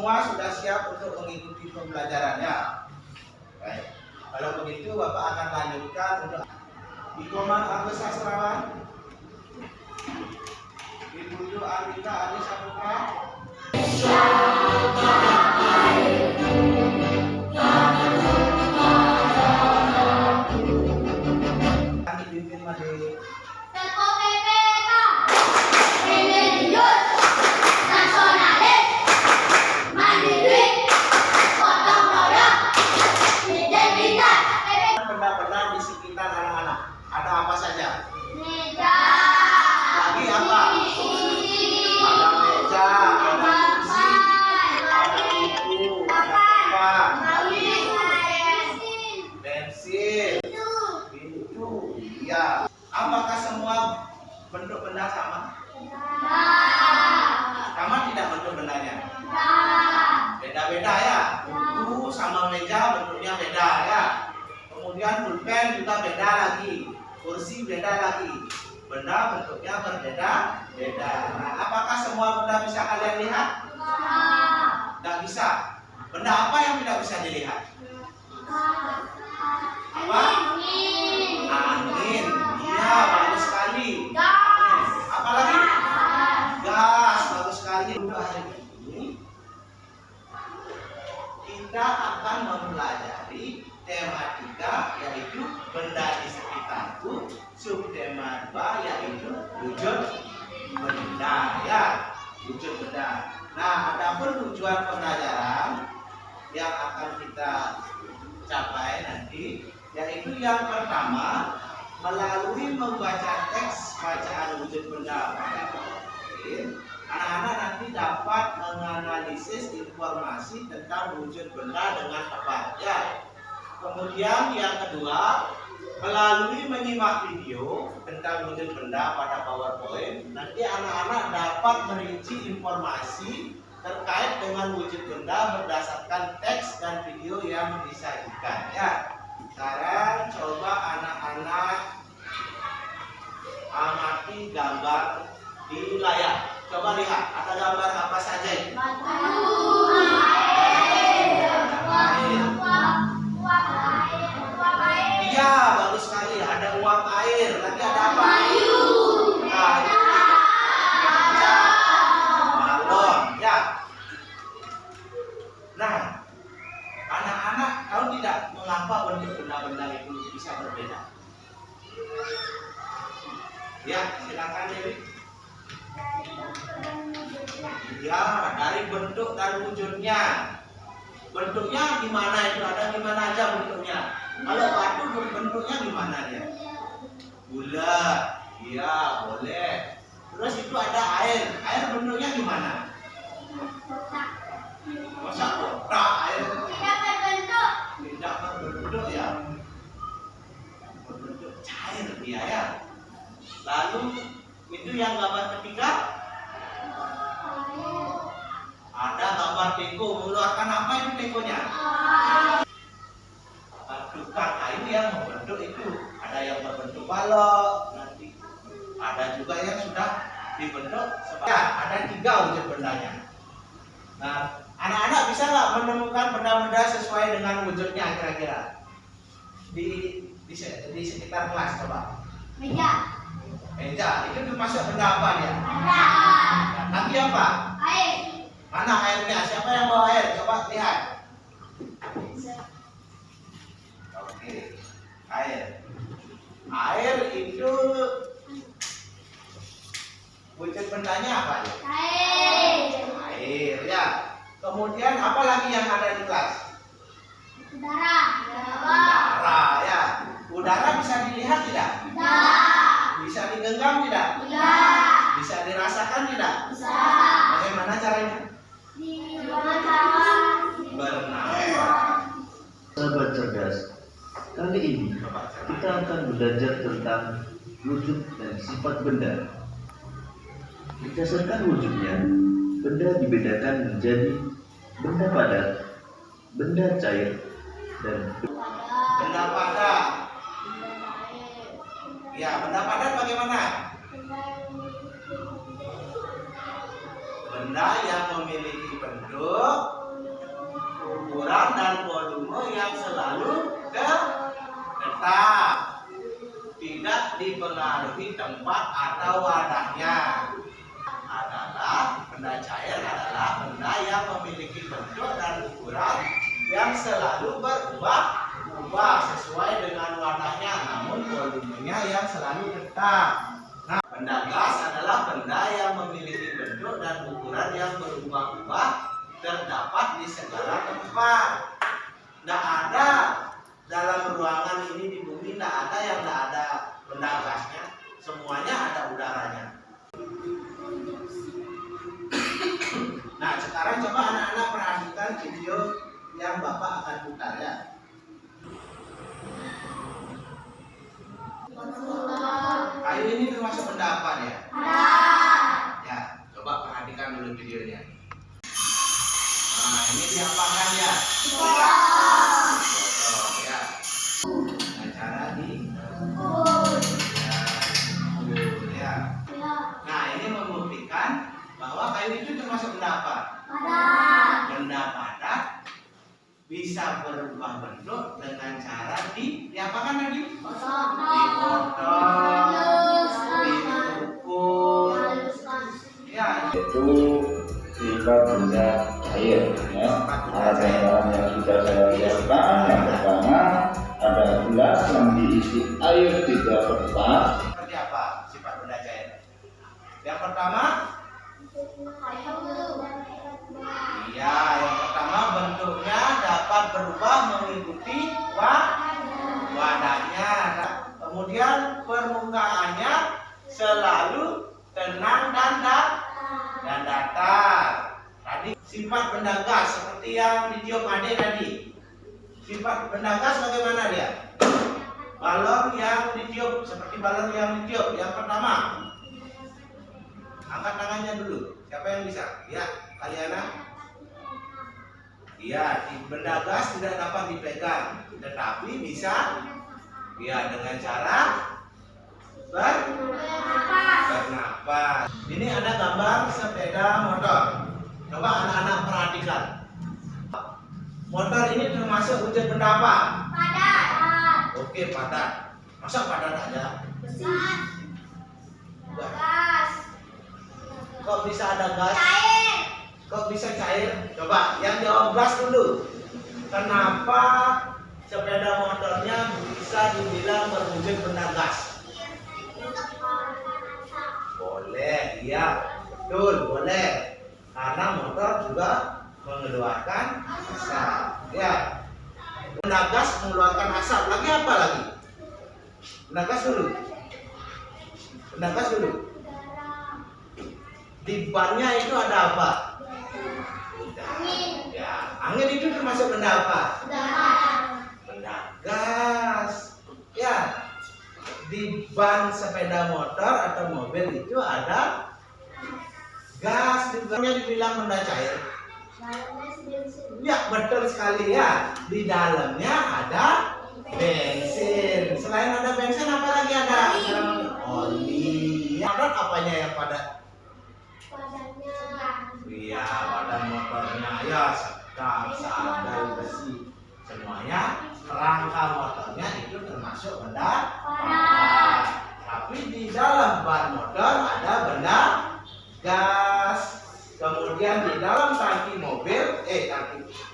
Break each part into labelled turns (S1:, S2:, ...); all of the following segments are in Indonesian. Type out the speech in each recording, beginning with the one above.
S1: semua sudah siap untuk mengikuti pembelajarannya? Baik. Kalau begitu Bapak akan lanjutkan untuk Ikoman Agus Sastrawan, Ibu Anita Adi Saputra. Kami pimpin Made. Benda-benda di sekitar anak-anak. Ada apa saja?
S2: Meja.
S1: Lagi apa? Ada meja, ada kursi, ada buku, ada papan, pensil, pintu. Ya. Apakah semua bentuk benda sama? Sama tidak bentuk bendanya? Beda-beda ya. Buku sama meja bentuknya beda ya. Kemudian pulpen juga beda lagi, kursi beda lagi, benda bentuknya berbeda-beda. Nah, apakah semua benda bisa kalian lihat? Tidak bisa. Benda apa yang tidak bisa dilihat? Apa? Angin. Iya, bagus sekali. Angin. Apa lagi? Gas, bagus sekali. Hari ini kita akan mempelajari tematika yaitu benda di sekitarku, subtema 2 yaitu wujud benda ya, wujud benda. Nah, adapun tujuan pembelajaran yang akan kita capai nanti yaitu yang pertama melalui membaca teks bacaan wujud benda pada PowerPoint, anak-anak nanti dapat menganalisis informasi tentang wujud benda dengan tepat ya. Kemudian yang kedua, melalui menyimak video tentang wujud benda pada PowerPoint, nanti anak-anak dapat merinci informasi terkait dengan wujud benda berdasarkan teks dan video yang disajikan ya. Sekarang coba anak-anak amati gambar di layar. Coba lihat, ada gambar apa saja ini? Iya, bagus sekali. Ada uap air. Lagi ada apa? Balon. Ya. Nah, anak-anak tahu tidak mengapa bentuk benda-benda itu bisa berbeda? Ya, silakan Dewi. Ya, dari bentuk dan wujudnya. Bentuknya gimana itu? Ada gimana aja bentuknya? Kalau batu bentuknya gimana dia? Bulat. Iya, boleh. Terus itu ada air. Air bentuknya gimana? Masa kotak air? Tidak berbentuk ya. Berbentuk cair dia ya. Lalu itu yang gambar ketiga. Ada gambar teko, mengeluarkan apa itu tekonya? Tukang kayu yang membentuk itu. Ada yang berbentuk balok, nanti ada juga yang sudah dibentuk ya, ada 3 wujud bendanya. Nah, anak-anak bisa nggak menemukan benda-benda sesuai dengan wujudnya kira-kira di sekitar kelas? Coba. Meja, itu termasuk benda apa ya? Nanti apa?
S2: Air.
S1: Mana airnya? Siapa yang bawa air? Coba lihat. Oke, air. Air itu wujud bendanya apa ya? Air ya. Kemudian apa lagi yang ada di kelas? Udara ya. Udara bisa dilihat tidak? Bisa digenggam tidak? Bisa dirasakan tidak? Bagaimana caranya? Bernafas.
S3: Sahabat cerdas, kali ini kita akan belajar tentang wujud dan sifat benda. Berdasarkan wujudnya, benda dibedakan menjadi benda padat, benda cair, dan
S1: Benda padat. Ya, benda padat bagaimana? Benda benda yang memiliki bentuk, ukuran dan volume yang selalu tetap, tidak dipengaruhi tempat atau wadahnya. Benda cair adalah benda yang memiliki bentuk dan ukuran yang selalu berubah sesuai dengan wadahnya, namun volumenya yang selalu tetap. Nah, benda gas adalah benda yang memiliki bentuk dan ukuran yang berubah-ubah, terdapat di segala tempat. Tidak ada dalam ruangan ini di bumi, tidak ada yang tidak ada benda gasnya, semuanya ada udaranya. Nah, sekarang coba anak-anak perhatikan video yang Bapak akan putar ya. Kayu ini termasuk benda apa ya? Ya, coba perhatikan dulu videonya. Nah, ini diapakan ya? Foto ya. Nah, cara ya. Nah, ini membuktikan bahwa kayu itu termasuk benda apa? Benda padat, bisa berubah bentuk dengan cara diapakan tadi? Dipotong, diukur, ya.
S2: Itu sifat benda cair ya. Alat-alat yang sudah saya lihatkan, yang pertama ada gelas yang diisi air 3 tepat.
S1: Seperti apa sifat benda cair? Yang pertama, iya, yang pertama bentuknya dapat berubah mengikuti wadahnya. Kemudian permukaannya selalu tenang dan datar. Tadi sifat benda gas seperti yang ditiup Ade tadi. Sifat benda gas bagaimana dia? Balon yang ditiup, seperti balon yang ditiup. Yang pertama, angkat tangannya dulu. Siapa yang bisa? Ya, Kaliana. Iya, benda gas tidak dapat dipegang, tetapi bisa ya dengan cara bernapas. Ini ada gambar sepeda motor. Coba anak-anak perhatikan. Motor ini termasuk wujud benda apa?
S4: Padat.
S1: Oke, padat. Masa padat aja?
S4: Gas.
S1: Kok bisa ada gas?
S4: Cair.
S1: Kok bisa cair? Coba yang jawab gas dulu. Kenapa sepeda motornya bisa dibilang berwujud benda gas? Boleh, iya, betul, boleh. Karena motor juga mengeluarkan asap. Ya, benda gas mengeluarkan asap. Lagi apa lagi? Benda gas dulu. Benda gas dulu. Di bannya itu ada apa?
S4: Angin.
S1: Ya, angin itu termasuk benda apa?
S4: Udara.
S1: Benda gas. Ya, di ban sepeda motor atau mobil itu ada gas. Juga dibilang benda cair. Ya, betul sekali ya. Di dalamnya ada bensin. Selain ada bensin, apa lagi ada? Oli. Padat apanya yang padat? Iya, badan motornya ya sekam, sandal, besi, semuanya. Rangka motornya itu termasuk benda padat. Tapi di dalam ban motor ada benda gas. Kemudian di dalam tangki mobil,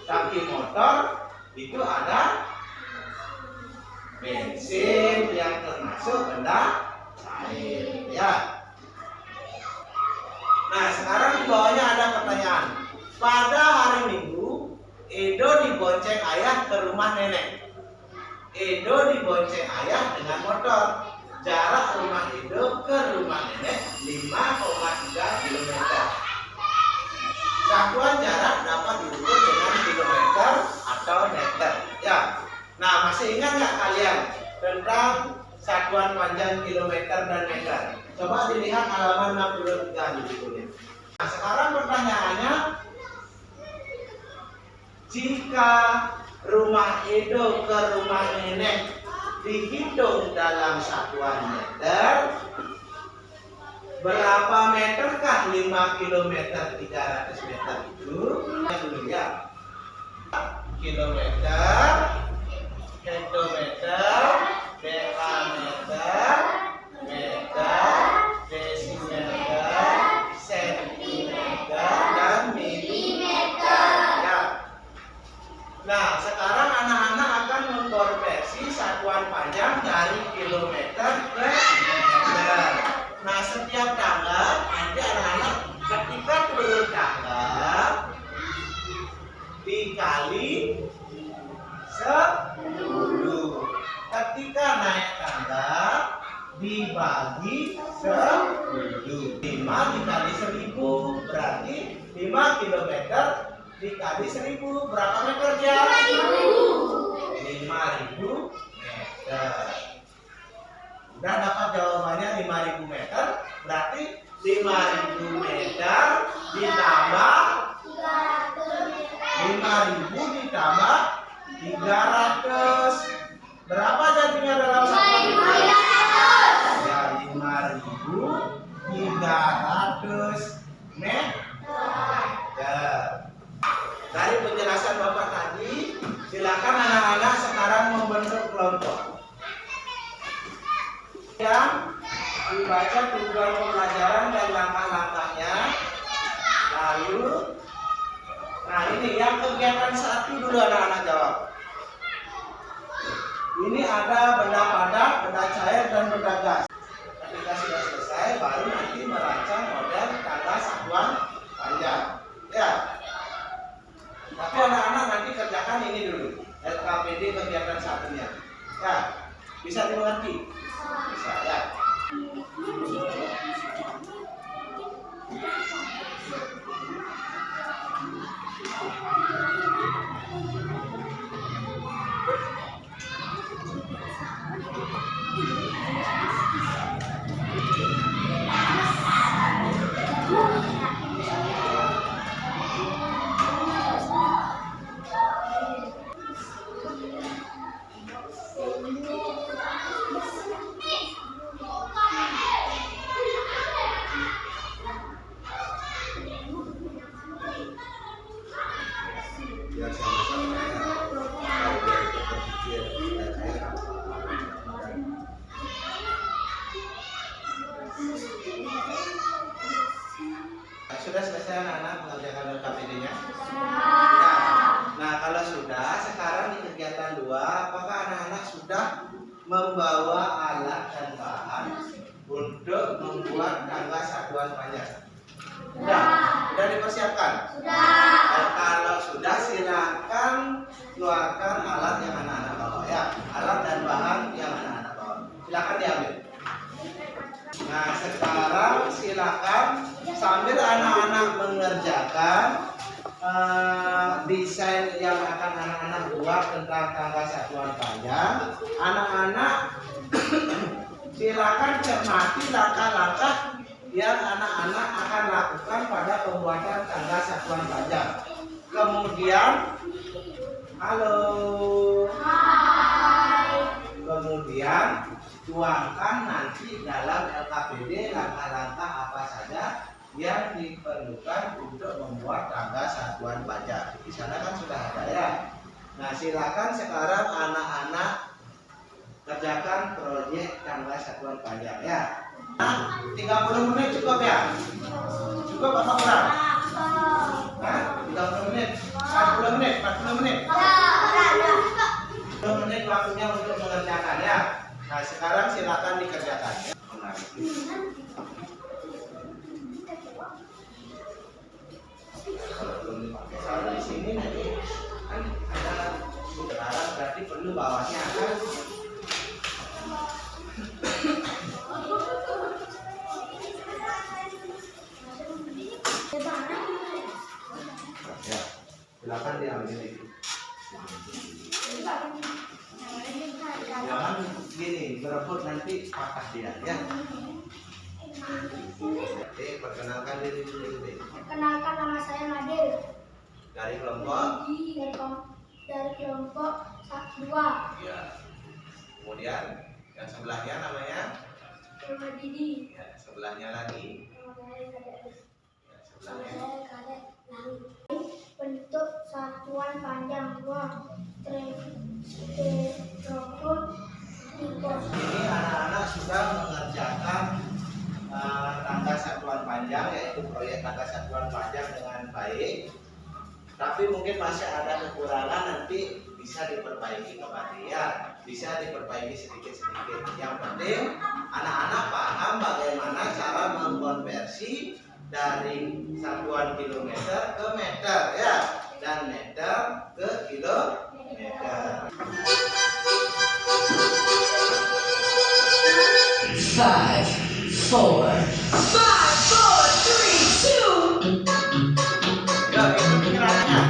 S1: tangki motor itu ada bensin yang termasuk benda cair. Ya. Nah, sekarang di bawahnya ada pertanyaan. Pada hari Minggu, Edo dibonceng ayah ke rumah nenek. Edo dibonceng ayah dengan motor. Jarak rumah Edo ke rumah nenek 5,3 km. Satuan jarak dapat diukur dengan kilometer atau meter. Ya. Nah, masih ingat nggak kalian tentang satuan panjang kilometer dan meter? Coba dilihat halaman 63 di bukunya. Nah, sekarang pertanyaannya, jika rumah Edo ke rumah nenek dihitung dalam satuan meter, Berapa meterkah 5 kilometer 300 meter itu? Dulu ya. Kilometer, hektometer, dekameter, meter, desimeter, sentimeter, dan milimeter. Ya. Nah, sekarang anak-anak akan mengkonversi satuan panjang dari kilometer ke meter. Nah, setiap tanggal nanti anak-anak ketika turun tanggal dikali 10. Ketika naik tangga dibagi 10. 5 dikali 1000 berarti 5 kilometer dikali 1000 berapa meter jam? 5.000 meter. Udah dapat jawabannya 5.000 meter, berarti 5.000 meter ditambah 5.000 ditambah 300. Berapa jadinya dalam satu menit? Ya, 5.300 meter. Dari penjelasan Bapak tadi, silakan anak-anak sekarang membentuk kelompok. Yang dibaca tujuan pembelajaran dan langkah-langkahnya. Lalu, nah ini yang kegiatan 1 dulu anak-anak jawab. Ini ada benda padat, benda cair, dan benda gas. Ketika sudah selesai, baru nanti merancang model tangga satuan panjang. Ya. Tapi anak-anak nanti kerjakan ini dulu. LKPD kegiatan 1-nya. Ya. Bisa dimengerti? Bisa ya. Biar sama-sama ya. Kalau dia berpikir dan cair apa? Sudah selesai anak-anak mengerjakan LKPD-nya? Nah, kalau sudah, sekarang di kegiatan 2, apakah anak-anak sudah membawa alat dan bahan untuk membuat tangga satuan panjang? Sudah dipersiapkan? Sudah. Kalau sudah, silakan keluarkan alat yang anak-anak bawa ya. Alat dan bahan yang anak-anak bawa. Silakan diambil. Nah, sekarang silakan sambil anak-anak mengerjakan desain yang akan anak-anak buat tentang tangga satuan panjang, anak-anak silakan cermati langkah-langkah yang anak-anak akan lakukan pada pembuatan tangga satuan panjang. Kemudian, halo. Kemudian tuangkan nanti dalam LKPD langkah-langkah apa saja yang diperlukan untuk membuat tangga satuan panjang. Di sana kan sudah ada ya. Nah, silakan sekarang anak-anak kerjakan proyek tangga satuan panjang ya. Nah, 30 menit cukup ya? Cukup apa kurang? Nah, 30 menit, 40 menit, 40 menit. 10 menit waktunya untuk mengerjakan ya. Nah, sekarang silakan dikerjakan ya. Kalau belum dipakai, soalnya di sini nanti kan ada sekarang berarti perlu bawahnya kan. Ya, silakan diambil itu. Jangan gini, berebut nanti patah dia ya. Oke, perkenalkan diri dulu deh.
S4: Perkenalkan, nama saya Nadir.
S1: Dari kelompok?
S4: Dari kelompok 2.
S1: Ya. Kemudian yang sebelahnya namanya?
S4: Nama Didi.
S1: Ya, Sebelahnya lagi. Ya, sebelahnya.
S4: Bentuk satuan panjang
S1: Ini anak-anak sudah mengerjakan tangga satuan panjang, yaitu proyek tangga satuan panjang dengan baik. Tapi mungkin masih ada kekurangan, nanti bisa diperbaiki kembali ya, bisa diperbaiki sedikit-sedikit. Yang penting anak-anak paham bagaimana cara mengkonversi dari satuan kilometer ke meter ya, dan meter ke kilometer.
S5: 5, 4, 3, 2.
S1: Ya, itu pikirannya.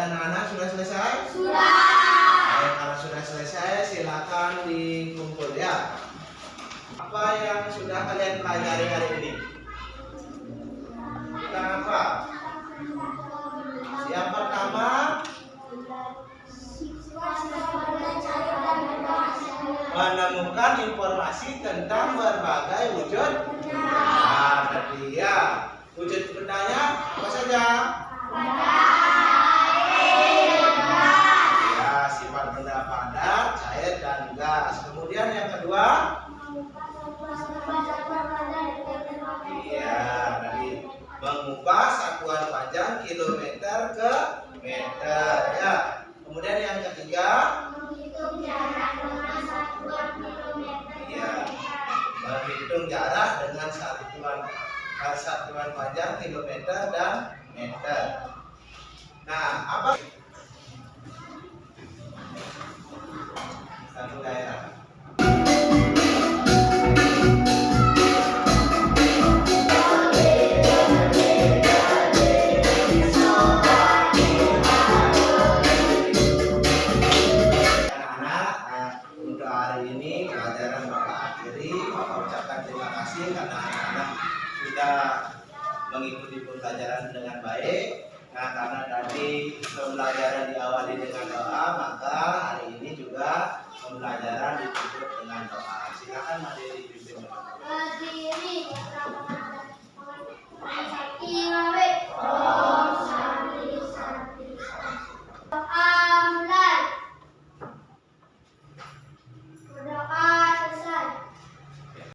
S1: Anak-anak sudah selesai? Sudah. Baik, kalau sudah selesai silakan dikumpul ya. Apa yang sudah kalian pelajari hari ini? Tentang apa? Yang pertama, menemukan informasi tentang berbagai wujud. Nah, berarti ya. Wujud bendanya apa saja? Ya, sifat benda padat, cair, dan gas. Kemudian yang kedua, iya, tadi mengubah satuan panjang kilometer ke meter. Ya. Kemudian yang ketiga, iya, menghitung jarak dengan satuan panjang kilometer dan meter. Nah, apa? Satu daerah. Anak-anak, untuk hari ini pelajaran Bapak akhiri. Bapak ucapkan terima kasih karena anak-anak sudah mengikuti pembelajaran dengan baik. Nah, karena tadi pembelajaran diawali dengan doa, maka hari ini juga pembelajaran ditutup dengan doa. Silakan Made dipimpin.
S4: Berdiri.